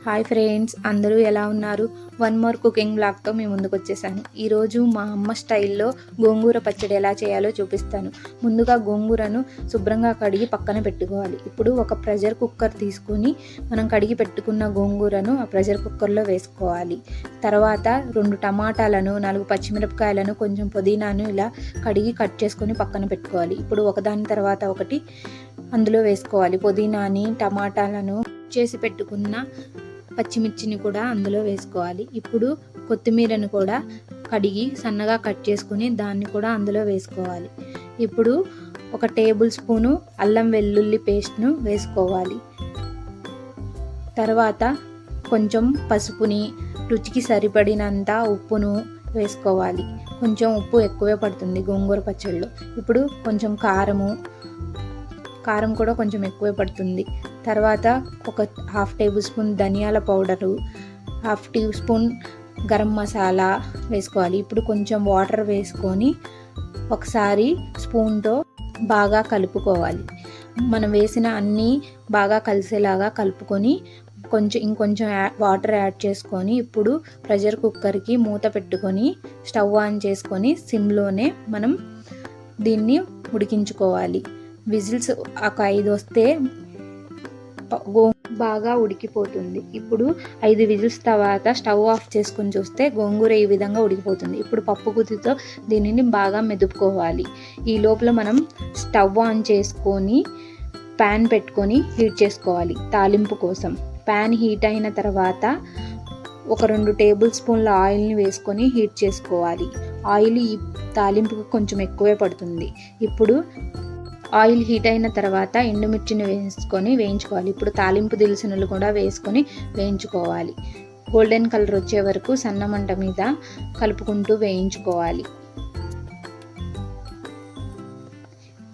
Hi friends, అందరూ ఎలా ఉన్నారు? వన్ మోర్ కుకింగ్ బ్లాగ్తో మీ ముందుకు వచ్చేసాను. ఈరోజు మా అమ్మ స్టైల్లో గోంగూర పచ్చడి ఎలా చేయాలో చూపిస్తాను. ముందుగా గోంగూరను శుభ్రంగా కడిగి పక్కన పెట్టుకోవాలి. ఇప్పుడు ఒక ప్రెషర్ కుక్కర్ తీసుకుని మనం కడిగి పెట్టుకున్న గోంగూరను ఆ ప్రెషర్ కుక్కర్లో వేసుకోవాలి. తర్వాత 2 టమాటాలను, 4 పచ్చిమిరపకాయలను, కొంచెం పుదీనాను ఇలా కడిగి కట్ చేసుకొని పక్కన పెట్టుకోవాలి. ఇప్పుడు ఒకదాని తర్వాత ఒకటి అందులో వేసుకోవాలి. పుదీనాని, టమాటాలను చేసి పెట్టుకున్న పచ్చిమిర్చిని కూడా అందులో వేసుకోవాలి. ఇప్పుడు కొత్తిమీరను కూడా కడిగి సన్నగా కట్ చేసుకుని దాన్ని కూడా అందులో వేసుకోవాలి. ఇప్పుడు 1 టేబుల్ స్పూను అల్లం వెల్లుల్లి పేస్ట్ను వేసుకోవాలి. తర్వాత కొంచెం పసుపుని, రుచికి సరిపడినంత ఉప్పును వేసుకోవాలి. కొంచెం ఉప్పు ఎక్కువే పడుతుంది గోంగూర పచ్చడిలో. ఇప్పుడు కొంచెం కారం కూడా కొంచెం ఎక్కువే పడుతుంది. తర్వాత 1/2 టేబుల్ స్పూన్ ధనియాల powder, 1/2 teaspoon garam masala వేసుకోవాలి. ఇప్పుడు కొంచెం వాటర్ వేసుకొని ఒకసారి స్పూన్తో బాగా కలుపుకోవాలి. మనం వేసిన అన్నీ బాగా కలిసేలాగా కలుపుకొని ఇంకొంచెం వాటర్ యాడ్ చేసుకొని ఇప్పుడు ప్రెషర్ కుక్కర్కి మూత పెట్టుకొని స్టవ్ ఆన్ చేసుకొని సిమ్లోనే మనం దీన్ని ఉడికించుకోవాలి. విజిల్స్ ఒక 5 వస్తే బాగా ఉడికిపోతుంది. ఇప్పుడు 5 విజిల్స్ తర్వాత స్టవ్ ఆఫ్ చేసుకొని చూస్తే గోంగూర ఈ విధంగా ఉడికిపోతుంది. ఇప్పుడు పప్పు గుత్తితో దీనిని బాగా మెదుపుకోవాలి. ఈ లోపల మనం స్టవ్ ఆన్ చేసుకొని ప్యాన్ పెట్టుకొని హీట్ చేసుకోవాలి తాలింపు కోసం. ప్యాన్ హీట్ అయిన తర్వాత 2 టేబుల్ స్పూన్ల ఆయిల్ని వేసుకొని హీట్ చేసుకోవాలి. ఆయిల్ ఈ తాలింపుకు కొంచెం ఎక్కువే పడుతుంది. ఇప్పుడు ఆయిల్ హీట్ అయిన తర్వాత ఎండుమిర్చిని వేసుకొని వేయించుకోవాలి. ఇప్పుడు తాలింపు దినుసులు కూడా వేసుకొని వేయించుకోవాలి. గోల్డెన్ కలర్ వచ్చే వరకు సన్న మంట మీద కలుపుకుంటూ వేయించుకోవాలి.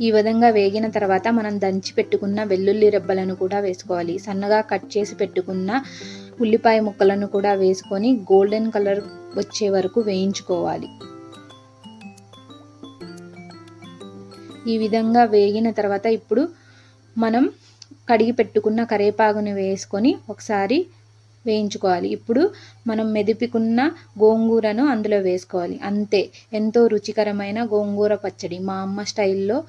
ఈ విధంగా వేగిన తర్వాత మనం దంచి పెట్టుకున్న వెల్లుల్లి రెబ్బలను కూడా వేసుకోవాలి. సన్నగా కట్ చేసి పెట్టుకున్న ఉల్లిపాయ ముక్కలను కూడా వేసుకొని గోల్డెన్ కలర్ వచ్చే వరకు వేయించుకోవాలి. ఈ విధంగా వేగిన తర్వాత ఇప్పుడు మనం కడిగి పెట్టుకున్న కరివేపాకుని వేసుకొని ఒకసారి వేయించుకోవాలి. ఇప్పుడు మనం మెదిపుకున్న గోంగూరను అందులో వేసుకోవాలి. అంతే, ఎంతో రుచికరమైన గోంగూర పచ్చడి మా అమ్మ స్టైల్లో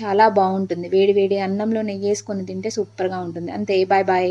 చాలా బాగుంటుంది. వేడి వేడి అన్నంలో నెయ్యి వేసుకొని తింటే సూపర్గా ఉంటుంది. అంతే, బాయ్ బాయ్.